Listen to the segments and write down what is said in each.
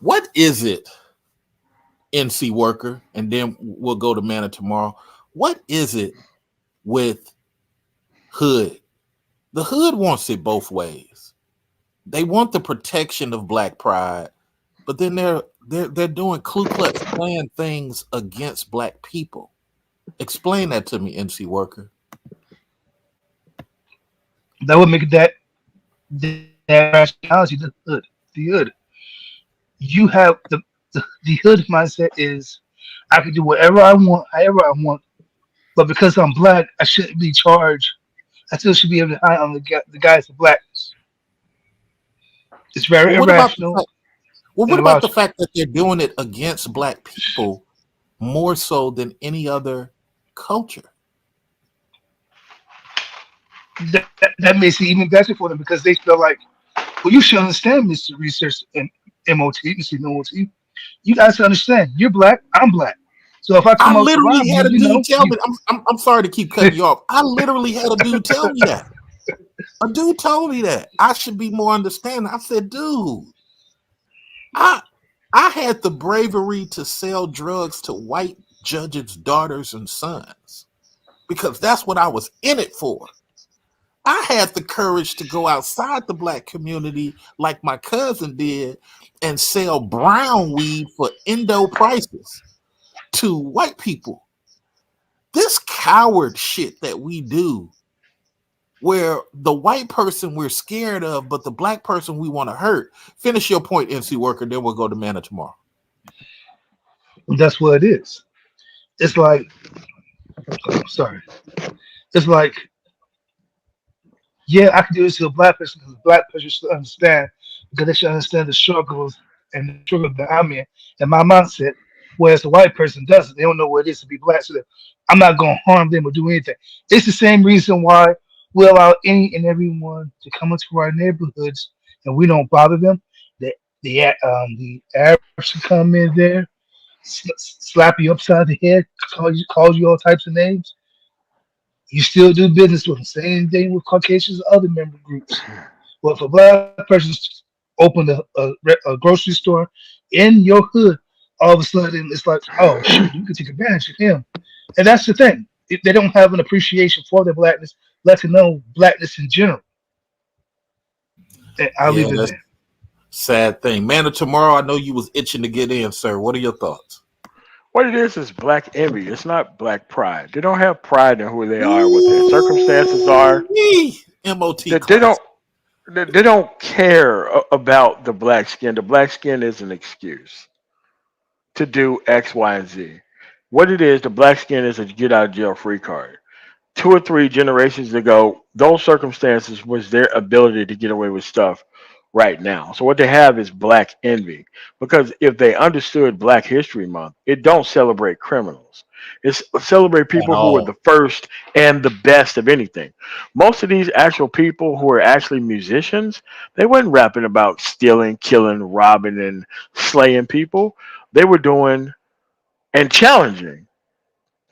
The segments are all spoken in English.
What is it, NC worker? And then we'll go to Manna tomorrow. What is it with hood? The hood wants it both ways. They want the protection of black pride, but then they're doing Ku Klux Klan things against black people. Explain that to me, NC worker. That would make that rationality the hood. You have the hood mindset is I can do whatever I want, however I want, but because I'm black, I shouldn't be charged. I still should be able to hide on the guise of blackness. It's very Well, what about the irrational fact? Well, and what about the illogical. fact that they're doing it against black people more so than any other culture? That makes it even better for them because they feel like, well, you should understand, Mr. Research and MOT, Mr. MOT. You guys understand. You're black. I'm black. So if I I come out to rob literally you, had a you dude know, tell me. I'm sorry to keep cutting you off. I literally had a dude tell me that. A dude told me that I should be more understanding. I said, dude, I I had the bravery to sell drugs to white judges' daughters and sons because that's what I was in it for. I had the courage to go outside the black community like my cousin did and sell brown weed for Indo prices to white people. This coward shit that we do, where the white person we're scared of, but the black person we want to hurt. Finish your point, NC worker, then we'll go to Manna tomorrow. that's what it is. It's like, sorry, it's like, yeah, I can do this to a black person because a black person should understand because they should understand the struggles and the struggle that I'm in and my mindset. Whereas the white person doesn't, they don't know what it is to be black. So I'm not going to harm them or do anything. It's the same reason why we allow any and everyone to come into our neighborhoods and we don't bother them. The Arabs should come in there, slap you upside the head, call you all types of names. You still do business with them. Same thing with Caucasians and other member groups. Well, if a black person opened a grocery store in your hood, all of a sudden it's like, oh shoot, you can take advantage of him. And that's the thing. If they don't have an appreciation for their blackness, let them know blackness in general. And I'll Yeah, leave it that's there. sad thing. Manna tomorrow, I know you was itching to get in, sir. What are your thoughts? What it is black envy. It's not black pride. They don't have pride in who they are, what their circumstances are. Ooh, MOT They don't classic. they don't care about the black skin. The black skin is an excuse to do X, Y, and Z. What it is, the black skin is a get out of jail free card. Two or three generations ago, those circumstances was their ability to get away with stuff right now. So what they have is black envy. Because if they understood Black History Month, it don't celebrate criminals. It's celebrate At people who are all. the first and the best of anything. Most of these actual people who are actually musicians, they weren't rapping about stealing, killing, robbing, and slaying people. They were doing and challenging.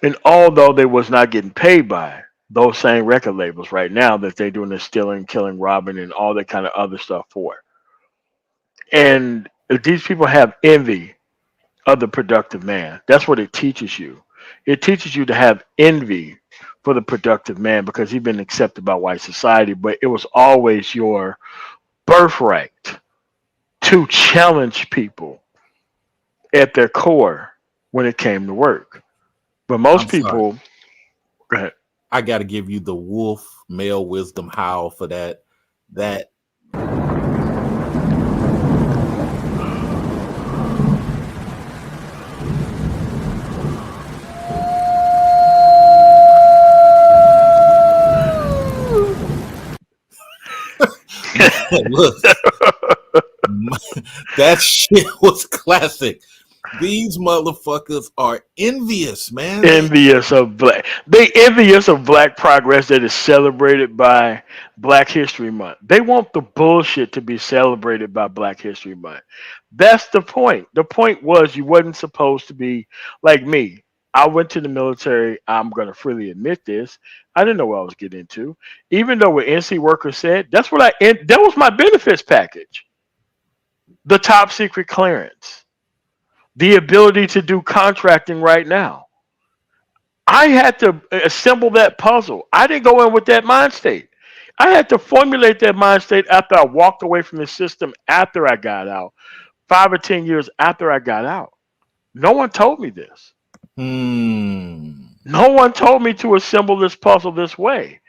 And although they was not getting paid by those same record labels right now that they're doing the stealing, killing, robbing, and all that kind of other stuff for. And these people have envy of the productive man. That's what it teaches you. It teaches you to have envy for the productive man because he's been accepted by white society, but it was always your birthright to challenge people at their core when it came to work. But I'm most sorry. people, go ahead. I got to give you the wolf male wisdom howl for that. That man, look, that shit was classic. These motherfuckers are envious, man. They envious of black progress that is celebrated by Black History Month. They want the bullshit to be celebrated by Black History Month. That's the point. The point was you wasn't supposed to be like me. I went to the military. I'm gonna freely admit this. I didn't know what I was getting into. Even though what NC worker said, that was my benefits package. the top secret clearance, the ability to do contracting right now. I had to assemble that puzzle. I didn't go in with that mind state. I had to formulate that mind state after I walked away from the system after I got out, 5 or 10 years after I got out. No one told me this. Hmm. No one told me to assemble this puzzle this way.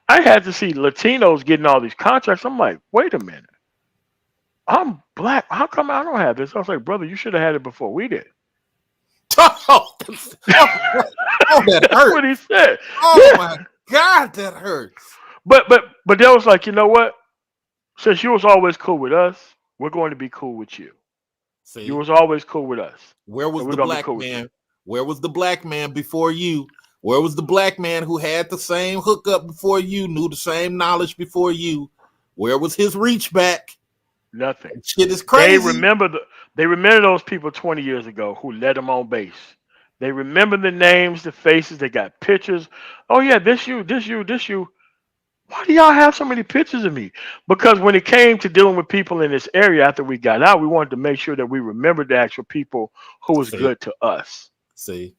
I had to see Latinos getting all these contracts. I'm like, wait a minute. I'm black. How come I don't have this? I was like, brother, you should have had it before we did. Oh, oh, that That's hurt. what he said. Oh Yeah. my God, that hurts. But they was like, you know what? Since you was always cool with us, we're going to be cool with you. You See, was always cool with us, where and was we're the gonna be black cool with you. man? Where was the black man before you? Where was the black man who had the same hookup before you, knew the same knowledge before you? Where was his reach back? Nothing. That shit is They crazy. remember they remember those people 20 years ago who led them on base. They remember the names, the faces. They got pictures. Oh yeah, this you, this you, this you. Why do y'all have so many pictures of me? Because when it came to dealing with people in this area after we got out, we wanted to make sure that we remembered the actual people who was See, good to us. see,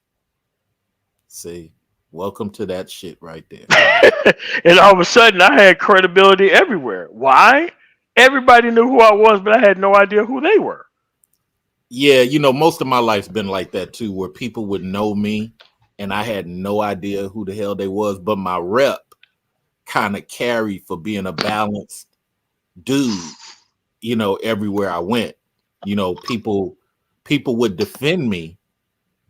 see. Welcome to that shit right there. And all of a sudden, I had credibility everywhere. Why? Everybody knew who I was, but I had no idea who they were. Yeah, most of my life's been like that too, where people would know me and I had no idea who the hell they was, but my rep kind of carried for being a balanced dude, everywhere I went. People would defend me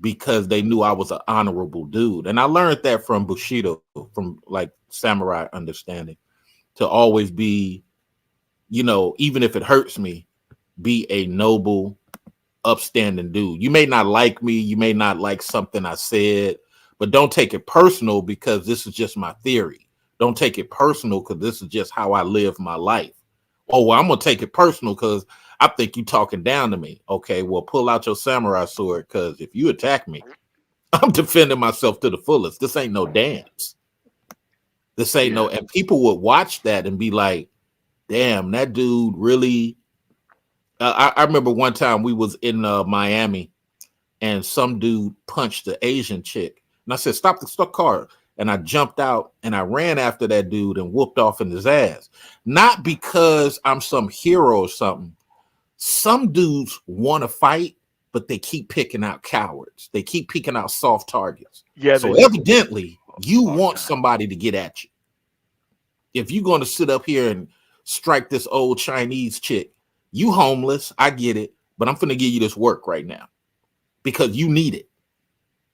because they knew I was an honorable dude. And I learned that from Bushido, from like samurai understanding, to always be, even if it hurts me, be a noble, upstanding dude. You may not like me, you may not like something I said, but don't take it personal because this is just my theory. Don't take it personal because this is just how I live my life. Oh, well, I'm gonna take it personal because I think you talking down to me. Okay, well, pull out your samurai sword because if you attack me, I'm defending myself to the fullest. This ain't no dance. This ain't Yeah. no, and people would watch that and be like, damn, that dude really. I remember one time we was in Miami and some dude punched the Asian chick. And I said, stop the car. And I jumped out and I ran after that dude and whooped off in his ass. Not because I'm some hero or something. Some dudes want to fight, but they keep picking out cowards. They keep picking out soft targets. Yeah, they So do. evidently, you All the want time. somebody to get at you. If you're going to sit up here and strike this old Chinese chick, you homeless, I get it, but I'm finna give you this work right now because you need it.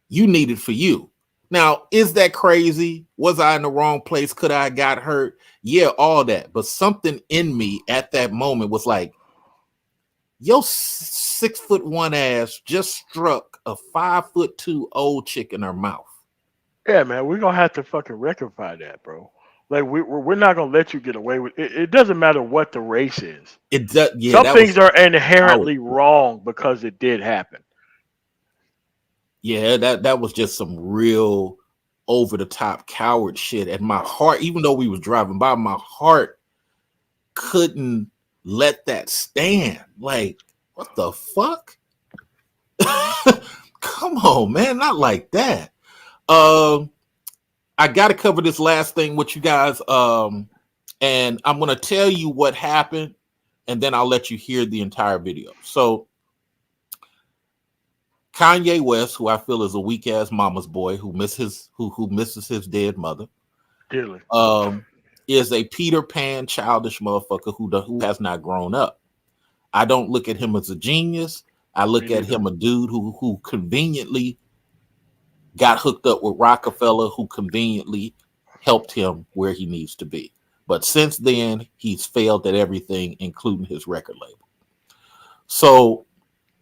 You need it for you. Now, is that crazy? Was I in the wrong place? Could I have got hurt? Yeah, all that. But something in me at that moment was like, yo, 6'1" ass just struck a 5'2" old chick in her mouth. Yeah, man, we're gonna have to fucking rectify that, bro. Like we're not gonna let you get away with it. It doesn't matter what the race is. It does, yeah, Some that was things are coward. inherently wrong because it did happen. Yeah, that was just some real over the top coward shit. And my heart, even though we was driving by, my heart couldn't let that stand. Like, what the fuck? Come on, man, not like that. Um, I got to cover this last thing with you guys. And I'm gonna tell you what happened, and then I'll let you hear the entire video. So Kanye West, who I feel is a weak ass mama's boy who misses his dead mother, Dearly. um, is a Peter Pan childish motherfucker who has not grown up. I don't look at him as a genius. I Me look at neither. him a dude who conveniently got hooked up with Rockefeller, who conveniently helped him where he needs to be. But since then, he's failed at everything, including his record label. So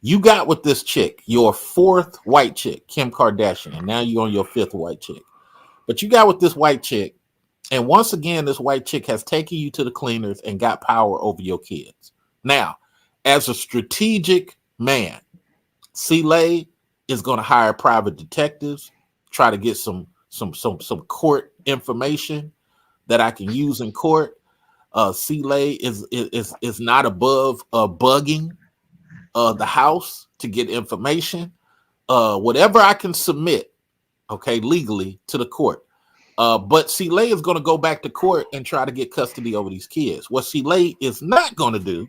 you got with this chick, your fourth white chick, Kim Kardashian, and now you're on your fifth white chick. But you got with this white chick, and once again, this white chick has taken you to the cleaners and got power over your kids. Now, as a strategic man, C-Lay is going to hire private detectives, try to get some court information that I can use in court. CLA is not above bugging the house to get information. Whatever I can submit, okay, legally to the court. But CLA is going to go back to court and try to get custody over these kids. What CLA is not going to do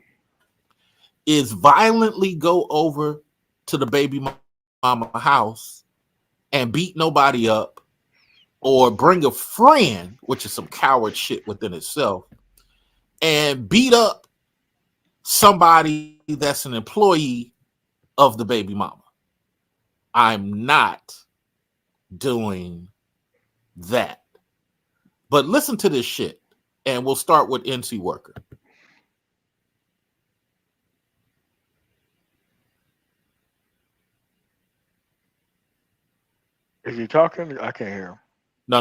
is violently go over to the baby mama house and beat nobody up or bring a friend, which is some coward shit within itself, and beat up somebody that's an employee of the baby mama. I'm not doing that. But listen to this shit, and we'll start with NC Worker. Is he talking? I can't hear him. No.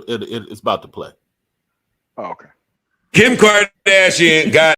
It's about to play. Oh, okay. Kim Kardashian got